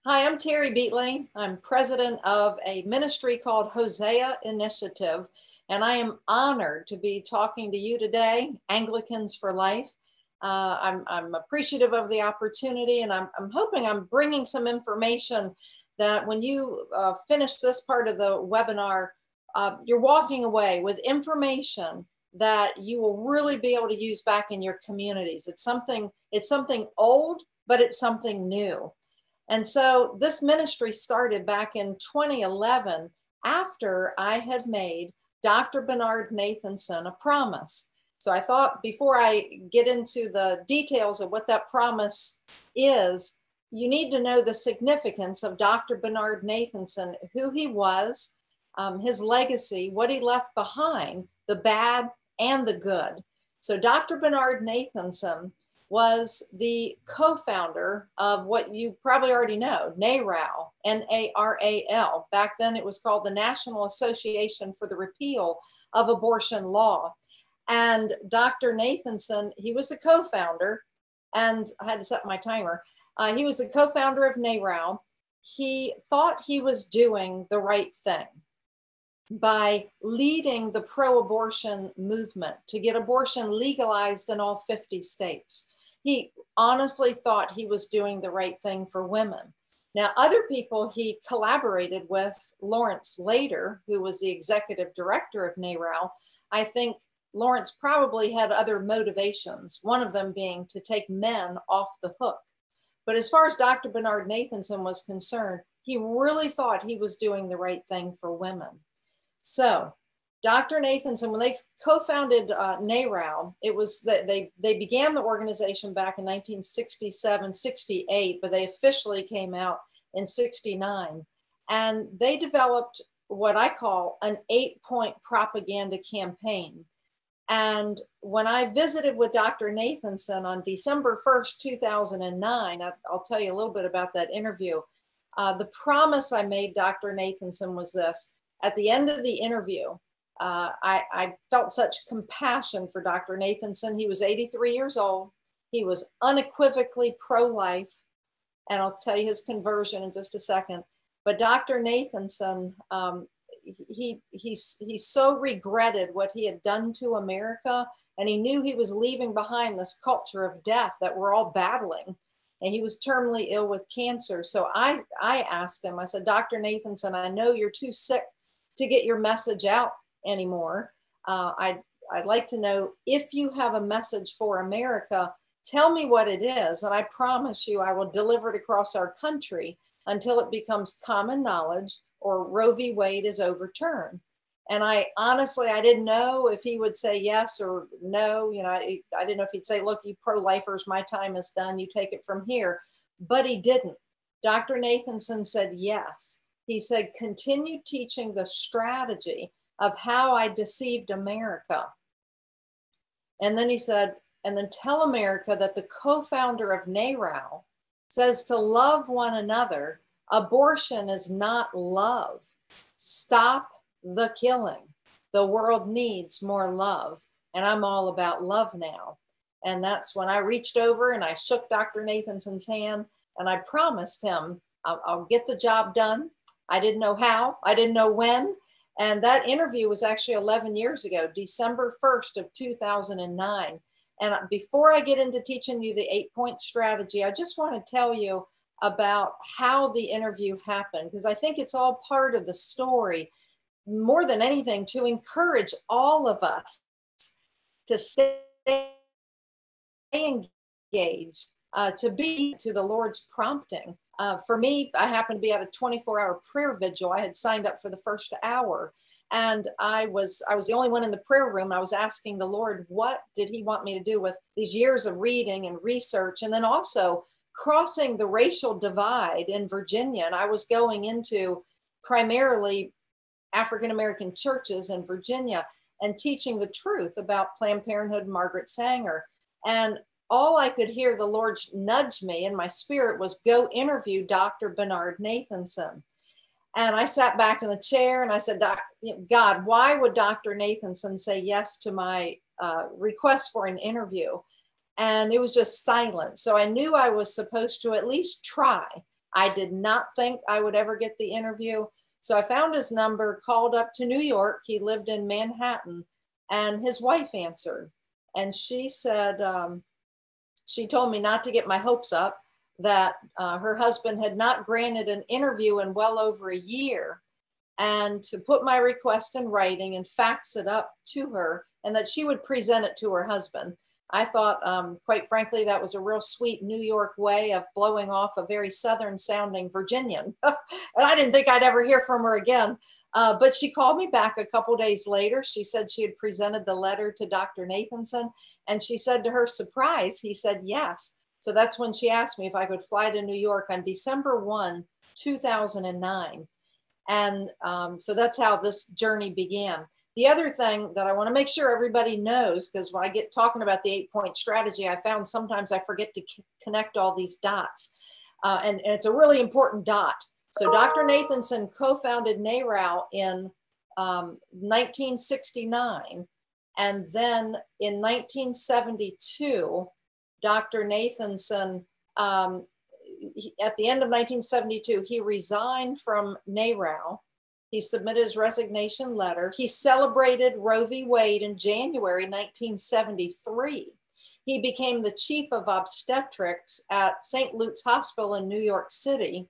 Hi, I'm Terri Beatley. I'm president of a ministry called Hosea Initiative, and I am honored to be talking to you today, Anglicans for Life. I'm appreciative of the opportunity, and I'm hoping I'm bringing some information that when you finish this part of the webinar, you're walking away with information that you will really be able to use back in your communities. It's something old, but it's something new. And so this ministry started back in 2011 after I had made Dr. Bernard Nathanson a promise. So I thought before I get into the details of what that promise is, you need to know the significance of Dr. Bernard Nathanson, who he was, his legacy, what he left behind, the bad and the good. So Dr. Bernard Nathanson was the co-founder of what you probably already know, NARAL, N-A-R-A-L. Back then it was called the National Association for the Repeal of Abortion Law. And Dr. Nathanson, he was the co-founder, and I had to set my timer. He was the co-founder of NARAL. He thought he was doing the right thing by leading the pro-abortion movement to get abortion legalized in all 50 states. He honestly thought he was doing the right thing for women. Now, other people he collaborated with, Lawrence later, who was the executive director of NARAL, I think Lawrence probably had other motivations, one of them being to take men off the hook. But as far as Dr. Bernard Nathanson was concerned, he really thought he was doing the right thing for women. So Dr. Nathanson, when they co-founded NARAL, it was that they began the organization back in 1967, 68, but they officially came out in 69. And they developed what I call an 8-point propaganda campaign. And when I visited with Dr. Nathanson on December 1st, 2009, I'll tell you a little bit about that interview. The promise I made Dr. Nathanson was this. At the end of the interview, I felt such compassion for Dr. Nathanson. He was 83 years old. He was unequivocally pro-life. And I'll tell you his conversion in just a second. But Dr. Nathanson, he so regretted what he had done to America. And he knew he was leaving behind this culture of death that we're all battling. And he was terminally ill with cancer. So I asked him, I said, Dr. Nathanson, I know you're too sick to get your message out anymore. I'd like to know if you have a message for America, tell me what it is. And I promise you, I will deliver it across our country until it becomes common knowledge or Roe v. Wade is overturned. And I honestly didn't know if he would say yes or no. You know, I didn't know if he'd say, look, you pro-lifers, my time is done. You take it from here. But he didn't. Dr. Nathanson said yes. He said, continue teaching the strategy of how I deceived America. And then he said, and then tell America that the co-founder of NARAL says to love one another. Abortion is not love. Stop the killing. The world needs more love. And I'm all about love now. And that's when I reached over and I shook Dr. Nathanson's hand and I promised him I'll get the job done. I didn't know how, I didn't know when. And that interview was actually 11 years ago, December 1st of 2009. And before I get into teaching you the 8-point strategy, I just want to tell you about how the interview happened, because I think it's all part of the story, more than anything, to encourage all of us to stay engaged, to be to the Lord's prompting. For me, I happened to be at a 24-hour prayer vigil. I had signed up for the first hour, and I was the only one in the prayer room. I was asking the Lord, what did he want me to do with these years of reading and research, and then also crossing the racial divide in Virginia. And I was going into primarily African-American churches in Virginia and teaching the truth about Planned Parenthood and Margaret Sanger. And all I could hear the Lord nudge me in my spirit was go interview Dr. Bernard Nathanson. And I sat back in the chair and I said, God, why would Dr. Nathanson say yes to my request for an interview? And it was just silent. So I knew I was supposed to at least try. I did not think I would ever get the interview. So I found his number, called up to New York. He lived in Manhattan, and his wife answered. And she said, she told me not to get my hopes up, that her husband had not granted an interview in well over a year, and to put my request in writing and fax it up to her, and that she would present it to her husband. I thought, quite frankly, that was a real sweet New York way of blowing off a very Southern sounding Virginian. And I didn't think I'd ever hear from her again. But she called me back a couple days later. She said she had presented the letter to Dr. Nathanson, and she said, to her surprise, he said yes. So that's when she asked me if I could fly to New York on December 1, 2009. And so that's how this journey began. The other thing that I want to make sure everybody knows, because when I get talking about the 8-point strategy, I found sometimes I forget to connect all these dots. And it's a really important dot. So Dr. Nathanson co-founded NARAL in 1969. And then in 1972, Dr. Nathanson, at the end of 1972, he resigned from NARAL. He submitted his resignation letter. He celebrated Roe v. Wade in January 1973. He became the chief of obstetrics at St. Luke's Hospital in New York City.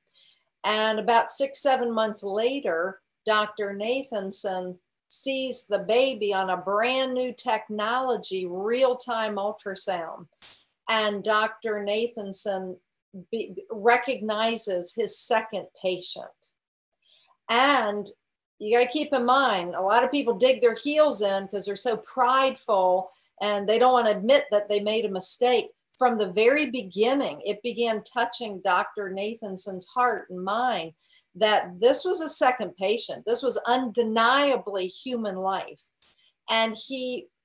And about 6-7 months later, Dr. Nathanson sees the baby on a brand new technology, real-time ultrasound. And Dr. Nathanson recognizes his second patient. And you got to keep in mind, a lot of people dig their heels in because they're so prideful and they don't want to admit that they made a mistake. From the very beginning, it began touching Dr. Nathanson's heart and mind that this was a second patient. This was undeniably human life. And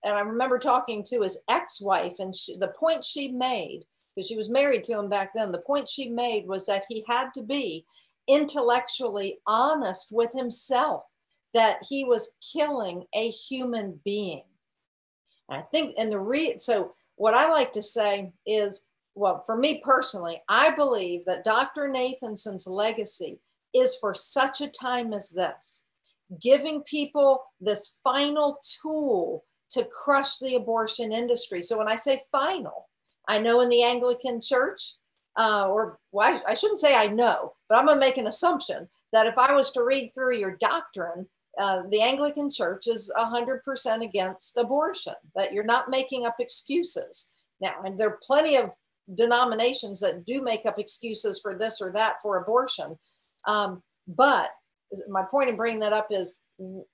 I remember talking to his ex-wife, and the point she made, because she was married to him back then, the point she made was that he had to be intellectually honest with himself, that he was killing a human being. And I think, so what I like to say is, well, for me personally, I believe that Dr. Nathanson's legacy is for such a time as this, giving people this final tool to crush the abortion industry. So when I say final, I know in the Anglican Church, I shouldn't say I know, but I'm going to make an assumption that if I was to read through your doctrine, the Anglican Church is 100% against abortion, that you're not making up excuses. Now, and there are plenty of denominations that do make up excuses for this or that for abortion. But my point in bringing that up is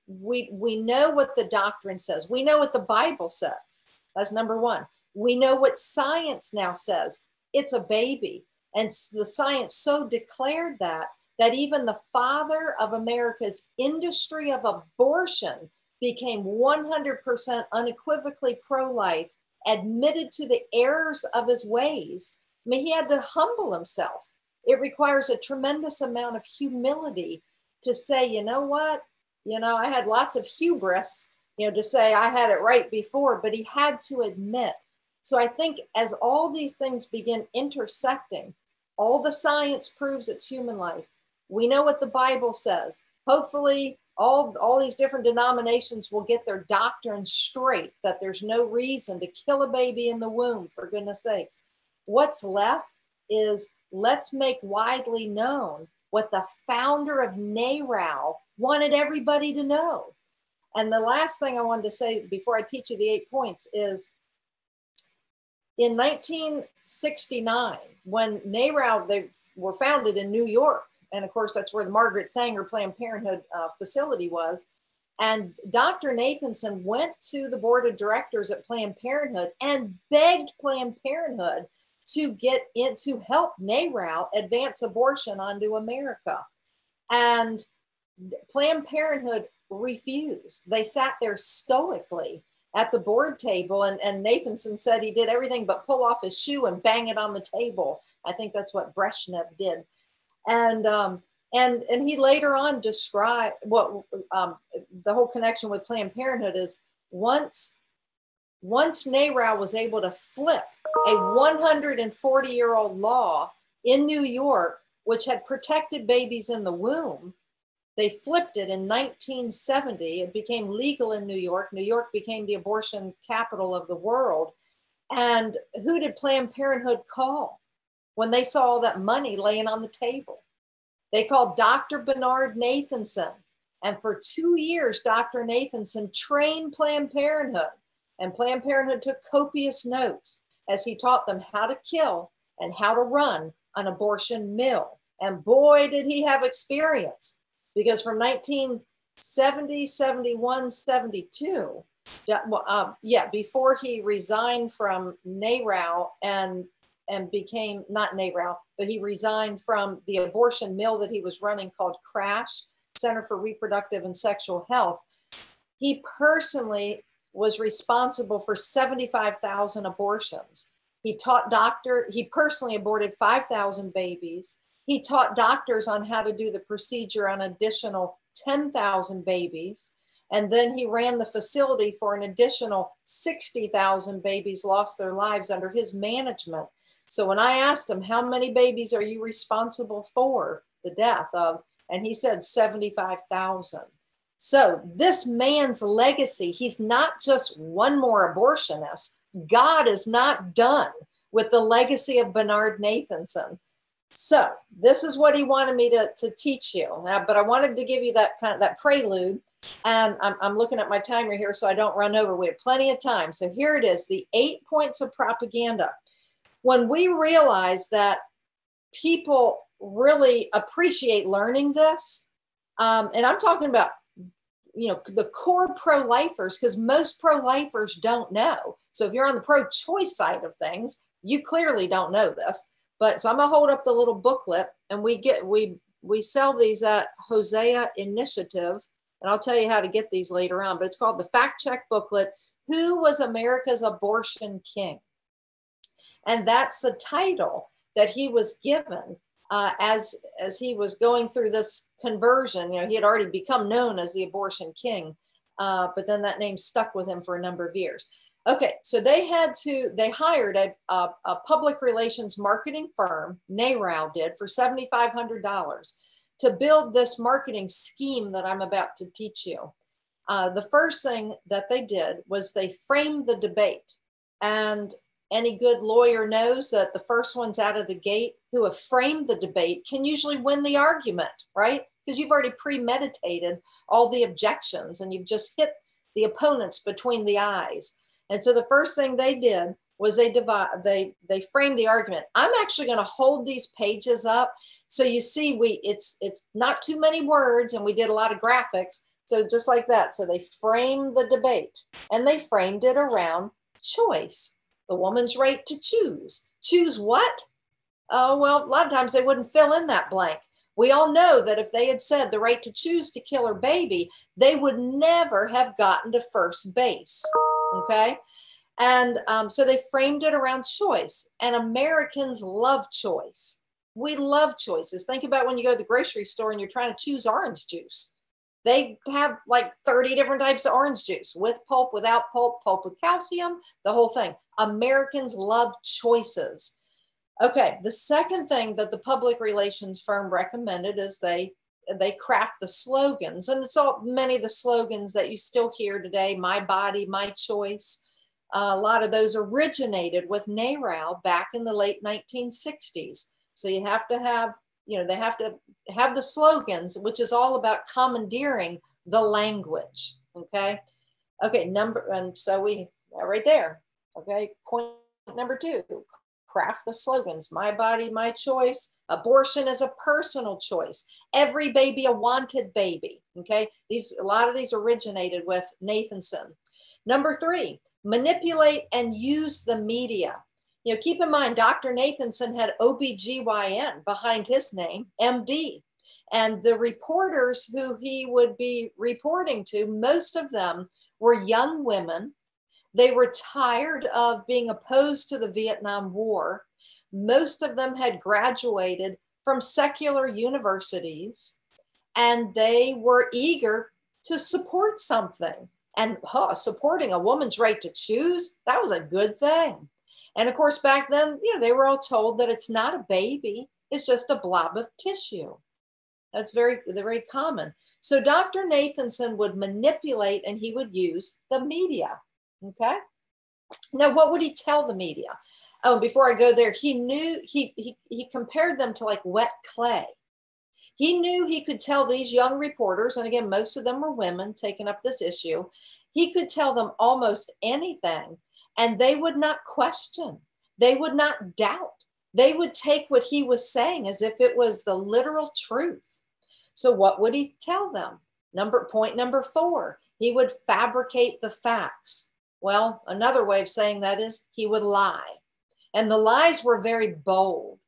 we know what the doctrine says. We know what the Bible says. That's number one. We know what science now says. It's a baby. And the science so declared that even the father of America's industry of abortion became 100% unequivocally pro-life, admitted to the errors of his ways. I mean, he had to humble himself. It requires a tremendous amount of humility to say, you know what? I had lots of hubris, to say I had it right before, but he had to admit. So I think as all these things begin intersecting, all the science proves it's human life. We know what the Bible says. Hopefully all these different denominations will get their doctrine straight, that there's no reason to kill a baby in the womb, for goodness sakes. What's left is, let's make widely known what the founder of NARAL wanted everybody to know. And the last thing I wanted to say before I teach you the 8 points is, in 1969, when NARAL, they were founded in New York, and of course that's where the Margaret Sanger Planned Parenthood facility was, and Dr. Nathanson went to the board of directors at Planned Parenthood and begged Planned Parenthood to get in to help NARAL advance abortion onto America. And Planned Parenthood refused. They sat there stoically at the board table, and Nathanson said he did everything but pull off his shoe and bang it on the table. I think that's what Brezhnev did. And he later on described what the whole connection with Planned Parenthood is. Once NARAL was able to flip a 140-year-old law in New York, which had protected babies in the womb. They flipped it in 1970. It became legal in New York. New York became the abortion capital of the world. And who did Planned Parenthood call when they saw all that money laying on the table? They called Dr. Bernard Nathanson. And for 2 years, Dr. Nathanson trained Planned Parenthood. And Planned Parenthood took copious notes as he taught them how to kill and how to run an abortion mill. And boy, did he have experience, because from 1970, 71, 72, before he resigned from NARAL and became, not NARAL, but he resigned from the abortion mill that he was running called CRASH, Center for Reproductive and Sexual Health. He personally was responsible for 75,000 abortions. He personally aborted 5,000 babies. He taught doctors on how to do the procedure on additional 10,000 babies. And then he ran the facility for an additional 60,000 babies lost their lives under his management. So when I asked him, how many babies are you responsible for the death of? And he said 75,000. So this man's legacy, he's not just one more abortionist. God is not done with the legacy of Bernard Nathanson. So this is what he wanted me to teach you. But I wanted to give you that prelude. And I'm looking at my timer here so I don't run over. We have plenty of time. So here it is, the 8 points of propaganda. When we realize that people really appreciate learning this, and I'm talking about, the core pro-lifers, because most pro-lifers don't know. So if you're on the pro-choice side of things, you clearly don't know this. But so I'm gonna hold up the little booklet, and we sell these at Hosea Initiative, and I'll tell you how to get these later on. But it's called the Fact Check Booklet: Who Was America's Abortion King? And that's the title that he was given as he was going through this conversion. He had already become known as the abortion king, but then that name stuck with him for a number of years. Okay, so they hired a public relations marketing firm, NARAL did, for $7,500 to build this marketing scheme that I'm about to teach you. The first thing that they did was they framed the debate. And any good lawyer knows that the first ones out of the gate who have framed the debate can usually win the argument, right? Because you've already premeditated all the objections and you've just hit the opponents between the eyes. And so the first thing they did was they framed the argument. I'm actually going to hold these pages up so you see it's not too many words, and we did a lot of graphics. So just like that. So they framed the debate, and they framed it around choice. The woman's right to choose. Choose what? Oh, well, a lot of times they wouldn't fill in that blank. We all know that if they had said the right to choose to kill her baby, they would never have gotten to first base, okay? And so they framed it around choice, and Americans love choice. We love choices. Think about when you go to the grocery store and you're trying to choose orange juice. They have like 30 different types of orange juice, with pulp, without pulp, pulp with calcium, the whole thing. Americans love choices. Okay, the second thing that the public relations firm recommended is they craft the slogans. And it's many of the slogans that you still hear today: my body, my choice. A lot of those originated with NARAL back in the late 1960s. So you have to have, they have to have the slogans, which is all about commandeering the language. Okay. And so we are right there. Okay. Point number 2, craft the slogans: my body, my choice. Abortion is a personal choice. Every baby a wanted baby. Okay. A lot of these originated with Nathanson. Number 3, manipulate and use the media. Keep in mind, Dr. Nathanson had OBGYN behind his name, MD. And the reporters who he would be reporting to, most of them were young women. They were tired of being opposed to the Vietnam War. Most of them had graduated from secular universities, and they were eager to support something. And supporting a woman's right to choose, that was a good thing. And of course, back then, they were all told that it's not a baby. is just a blob of tissue. That's very common. So Dr. Nathanson would manipulate and he would use the media. Okay. Now, what would he tell the media? Oh, before I go there, he knew he compared them to like wet clay. He knew he could tell these young reporters, and again, most of them were women taking up this issue. He could tell them almost anything, and they would not question. They would not doubt. They would take what he was saying as if it was the literal truth. So what would he tell them? Point number 4, he would fabricate the facts. Well, another way of saying that is he would lie. And the lies were very bold.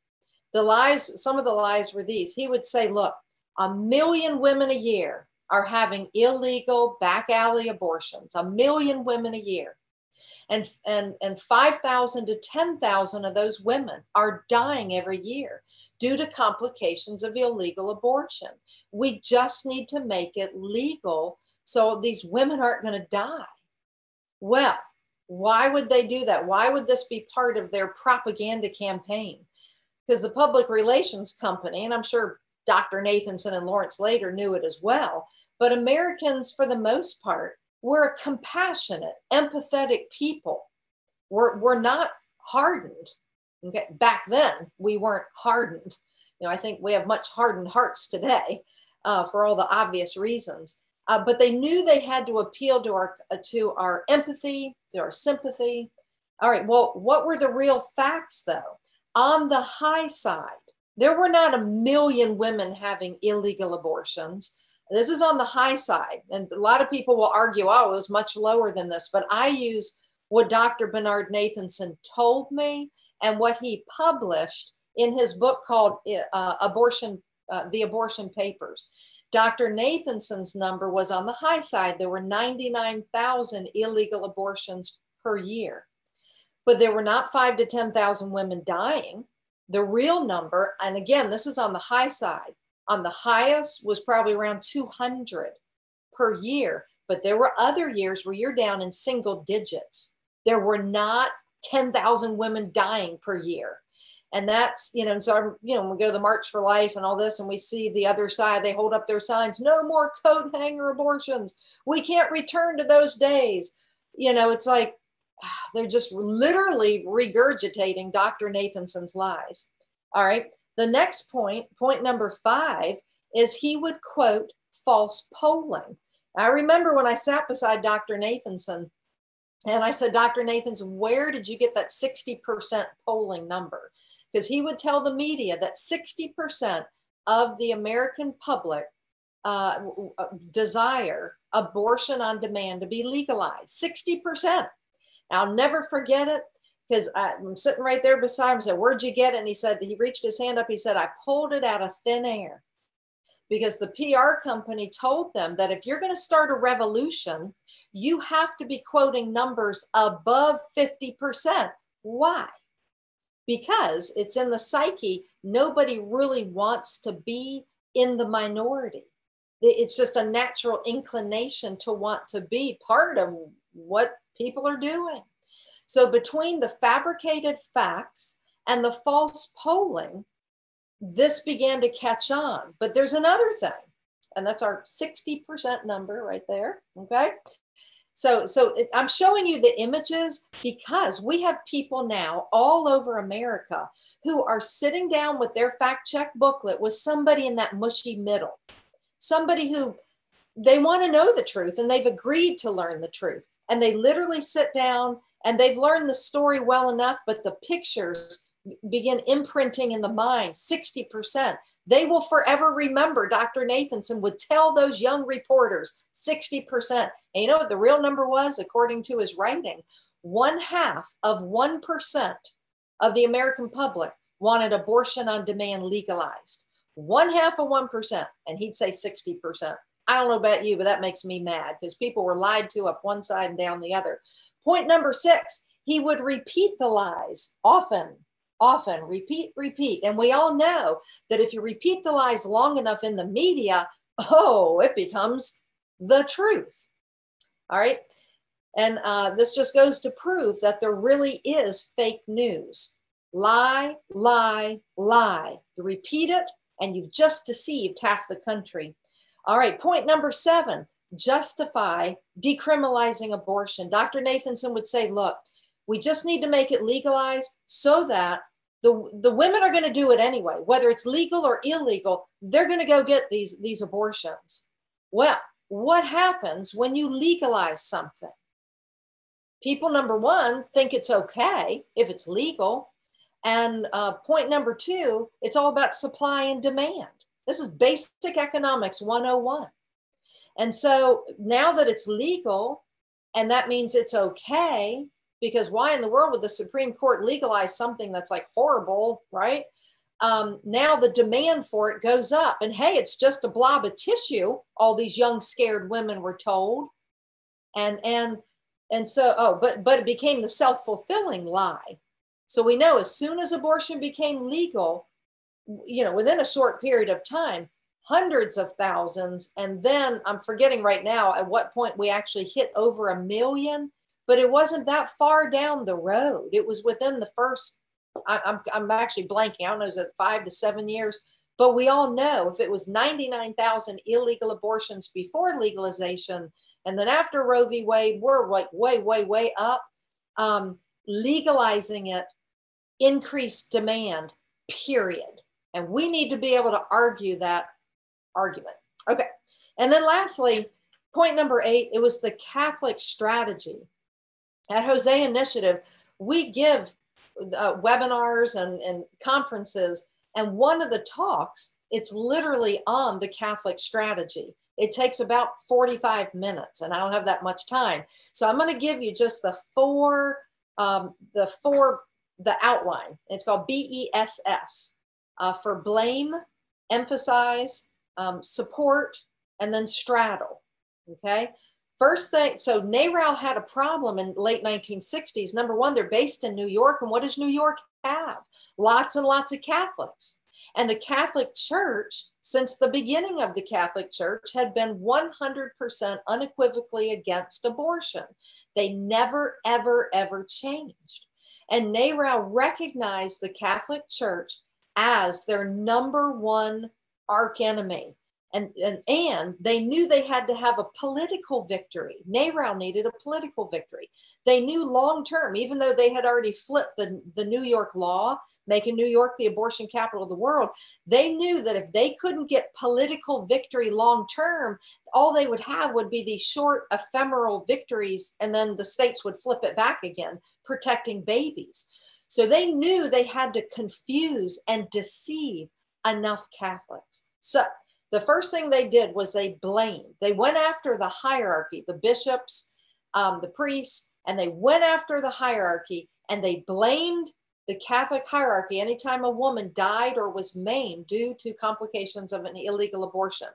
The lies, some of the lies were these. He would say, look, 1 million women a year are having illegal back alley abortions, 1 million women a year. And 5,000 to 10,000 of those women are dying every year due to complications of illegal abortion. We just need to make it legal so these women aren't going to die. Well, why would they do that? Why would this be part of their propaganda campaign? Because the public relations company, and I'm sure Dr. Nathanson and Lawrence Lader knew it as well, but Americans, for the most part, were a compassionate, empathetic people. We're not hardened. Okay? Back then, we weren't hardened. I think we have much hardened hearts today for all the obvious reasons. But they knew they had to appeal to our empathy, to our sympathy. All right, well, what were the real facts, though? On the high side, there were not 1 million women having illegal abortions. This is on the high side. And a lot of people will argue, oh, it was much lower than this. But I use what Dr. Bernard Nathanson told me and what he published in his book called The Abortion Papers. Dr. Nathanson's number was on the high side. There were 99,000 illegal abortions per year. But there were not 5,000 to 10,000 women dying. The real number, and again, this is on the high side, on the highest was probably around 200 per year. But there were other years where you're down in single digits. There were not 10,000 women dying per year. And that's, so, when we go to the March for Life and all this, and we see the other side, they hold up their signs, no more coat hanger abortions. We can't return to those days. It's like, they're just literally regurgitating Dr. Nathanson's lies. All right. The next point number 5, is he would quote false polling. I remember when I sat beside Dr. Nathanson and I said, Dr. Nathanson, where did you get that 60% polling number? Because he would tell the media that 60% of the American public desire abortion on demand to be legalized. 60%. I'll never forget it because I'm sitting right there beside him. I said, where'd you get it? And he said, he reached his hand up. He said, I pulled it out of thin air because the PR company told them that if you're going to start a revolution, you have to be quoting numbers above 50%. Why? Because it's in the psyche. Nobody really wants to be in the minority. It's just a natural inclination to want to be part of what people are doing. So between the fabricated facts and the false polling, this began to catch on. But there's another thing, and that's our 60% number right there. Okay. So I'm showing you the images because we have people now all over America who are sitting down with their fact check booklet with somebody in that mushy middle, somebody who they want to know the truth and they've agreed to learn the truth. And they literally sit down and they've learned the story well enough, but the pictures begin imprinting in the mind, 60%. They will forever remember Dr. Nathanson would tell those young reporters 60%. And you know what the real number was, according to his writing? 0.5% of the American public wanted abortion on demand legalized. 0.5%. And he'd say 60%. I don't know about you, but that makes me mad because people were lied to up one side and down the other. Point number 6, he would repeat the lies often, repeat. And we all know that if you repeat the lies long enough in the media, it becomes the truth. All right. And this just goes to prove that there really is fake news. Lie, lie, lie. You repeat it and you've just deceived half the country. All right, point number 7, justify decriminalizing abortion. Dr. Nathanson would say, look, we just need to make it legalized so that the women are going to do it anyway, whether it's legal or illegal, they're going to go get these abortions. Well, what happens when you legalize something? People, number 1, think it's okay if it's legal. And point number 2, it's all about supply and demand. This is basic economics 101. And so now that it's legal, and that means it's okay, because why in the world would the Supreme Court legalize something that's like horrible, right? Now the demand for it goes up. And hey, it's just a blob of tissue, all these young, scared women were told. And so, but it became the self-fulfilling lie. So we know as soon as abortion became legal, within a short period of time, hundreds of thousands, and then I'm forgetting right now at what point we actually hit over 1 million, but it wasn't that far down the road. It was within the first, I'm actually blanking, I don't know, is it 5 to 7 years? But we all know if it was 99,000 illegal abortions before legalization, and then after Roe v. Wade, we're like way, way, way up. Legalizing it increased demand, period. And we need to be able to argue that argument. Okay. And then lastly, point number 8, it was the Catholic strategy. At Hosea Initiative, we give webinars and conferences, and one of the talks, it's literally on the Catholic strategy. It takes about 45 minutes, and I don't have that much time. So I'm going to give you just the outline. It's called BESS, for blame, emphasize, support, and then straddle. Okay. First thing, so NARAL had a problem in late 1960s. Number 1, they're based in New York. And what does New York have? Lots and lots of Catholics. And the Catholic Church, since the beginning of the Catholic Church, had been 100% unequivocally against abortion. They never, ever, ever changed. And NARAL recognized the Catholic Church as their number 1 archenemy. And they knew they had to have a political victory. NARAL needed a political victory. They knew long term, even though they had already flipped the New York law, making New York the abortion capital of the world, they knew that if they couldn't get political victory long term, all they would have would be these short ephemeral victories, and then the states would flip it back again, protecting babies. So they knew they had to confuse and deceive enough Catholics. So the first thing they did was they blamed. They went after the hierarchy, the bishops, the priests, and they went after the hierarchy, and they blamed the Catholic hierarchy anytime a woman died or was maimed due to complications of an illegal abortion.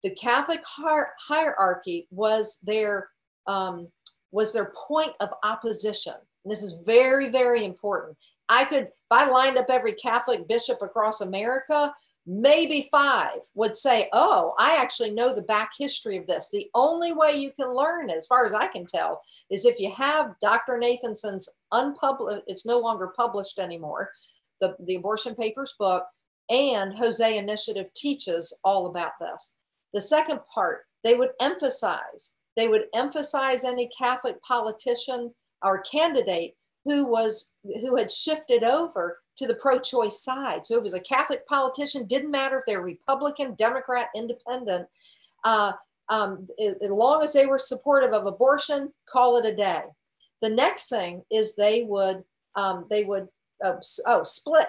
The Catholic hierarchy was their point of opposition. And this is very, very important. If I lined up every Catholic bishop across America, maybe 5 would say, oh, I actually know the back history of this. The only way you can learn, as far as I can tell, is if you have Dr. Nathanson's unpublished, it's no longer published anymore, the Abortion Papers book, and Hosea Initiative teaches all about this. The second part, they would emphasize any Catholic politician or candidate who had shifted over to the pro-choice side. So it was a Catholic politician, didn't matter if they're Republican, Democrat, Independent, as long as they were supportive of abortion, call it a day. The next thing is they would split.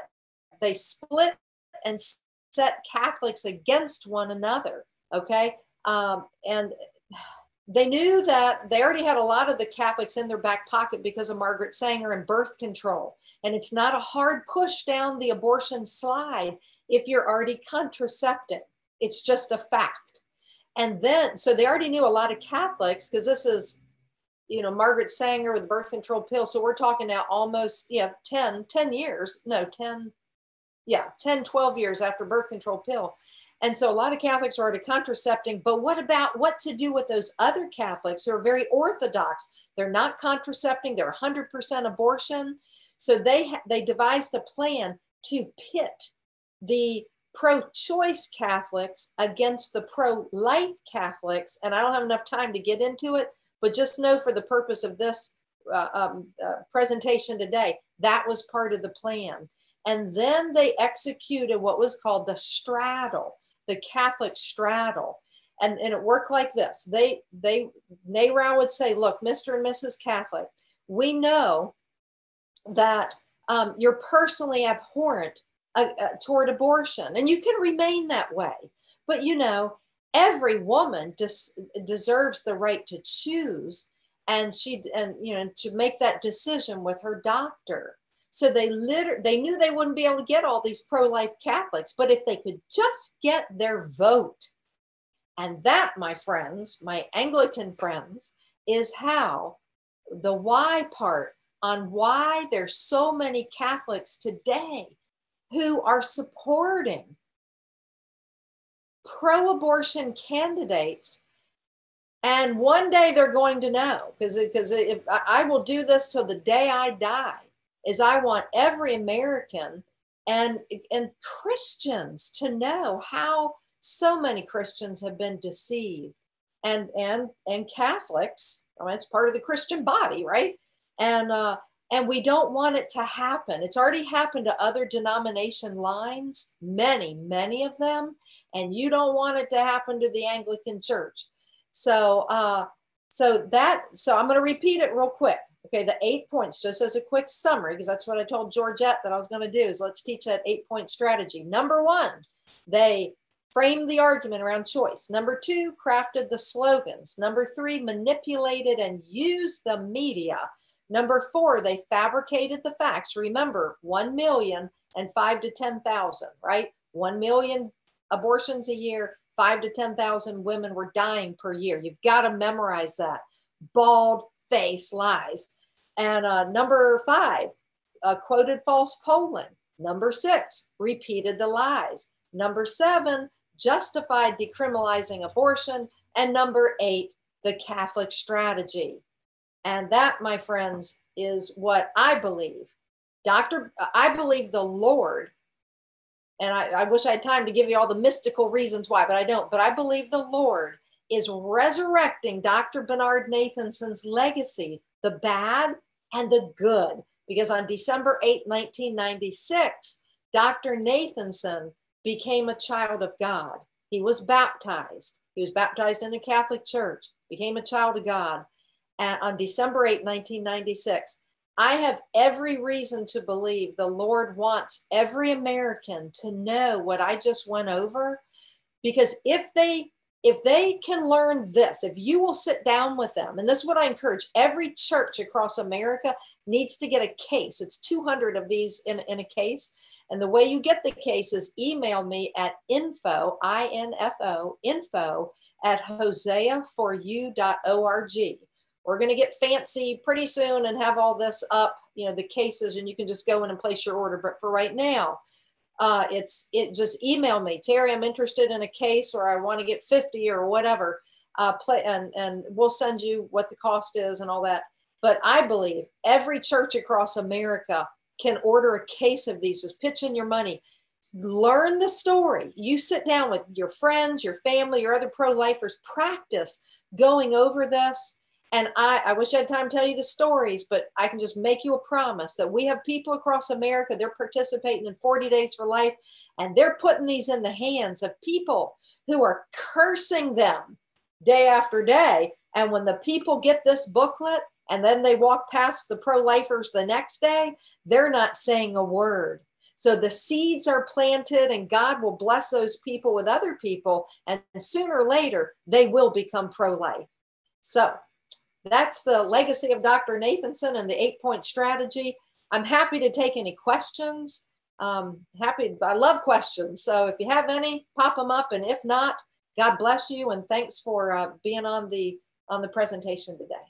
They split and set Catholics against one another. Okay, and they knew that they already had a lot of the Catholics in their back pocket because of Margaret Sanger and birth control. And it's not a hard push down the abortion slide if you're already contracepting. It's just a fact. And then, so they already knew a lot of Catholics, because this is, Margaret Sanger with the birth control pill. So we're talking now almost, 10 years, 12 years after birth control pill. And so a lot of Catholics are already contracepting, but what to do with those other Catholics who are very orthodox? They're not contracepting, they're 100% abortion. So they devised a plan to pit the pro-choice Catholics against the pro-life Catholics. And I don't have enough time to get into it, but just know for the purpose of this presentation today, that was part of the plan. And then they executed what was called the straddle, the Catholic straddle. And it worked like this. NARAL would say, look, Mr. and Mrs. Catholic, we know that you're personally abhorrent toward abortion, and you can remain that way. But you know, every woman deserves the right to choose, and you know, to make that decision with her doctor. So they knew they wouldn't be able to get all these pro-life Catholics, but if they could just get their vote. And that, my friends, my Anglican friends, is how the why part on why there's so many Catholics today who are supporting pro-abortion candidates. And one day they're going to know, because if I will do this till the day I die, is I want every American and Christians to know how so many Christians have been deceived, and Catholics. I mean, it's part of the Christian body, right? And we don't want it to happen. It's already happened to other denomination lines, many of them, and you don't want it to happen to the Anglican Church. So I'm going to repeat it real quick. Okay, the 8 points, just as a quick summary, because that's what I told Georgette that I was going to do, is let's teach that 8-point strategy. Number one, they framed the argument around choice. Number two, crafted the slogans. Number three, manipulated and used the media. Number four, they fabricated the facts. Remember, 1 million and 5 to 10,000, right? 1 million abortions a year, 5 to 10,000 women were dying per year. You've got to memorize that. Bald face lies. And number five, quoted false polling. Number six, repeated the lies. Number seven, justified decriminalizing abortion. And number eight, the Catholic strategy. And that, my friends, is what I believe. I believe the Lord, and I wish I had time to give you all the mystical reasons why, but I don't. But I believe the Lord is resurrecting Dr. Bernard Nathanson's legacy, the bad and the good. Because on December 8, 1996, Dr. Nathanson became a child of God. He was baptized. He was baptized in the Catholic Church, became a child of God. And on December 8, 1996, I have every reason to believe the Lord wants every American to know what I just went over. Because if they can learn this, if you will sit down with them, and this is what I encourage, every church across America needs to get a case. It's 200 of these in a case. And the way you get the case is email me at info, I-N-F-O, info at hoseaforyou.org. We're going to get fancy pretty soon and have all this up, you know, the cases, and you can just go in and place your order. But for right now, just email me, Terri, I'm interested in a case, or I want to get 50 or whatever, and we'll send you what the cost is and all that. But I believe every church across America can order a case of these. Just pitch in your money, learn the story. You sit down with your friends, your family, your other pro-lifers, practice going over this. And I wish I had time to tell you the stories, but I can just make you a promise that we have people across America, they're participating in 40 Days for Life, and they're putting these in the hands of people who are cursing them day after day. And when the people get this booklet and then they walk past the pro-lifers the next day, they're not saying a word. So the seeds are planted, and God will bless those people with other people, and sooner or later, they will become pro-life. So that's the legacy of Dr. Nathanson and the 8-point strategy. I'm happy to take any questions. I love questions. So if you have any, pop them up. And if not, God bless you. And thanks for being on the presentation today.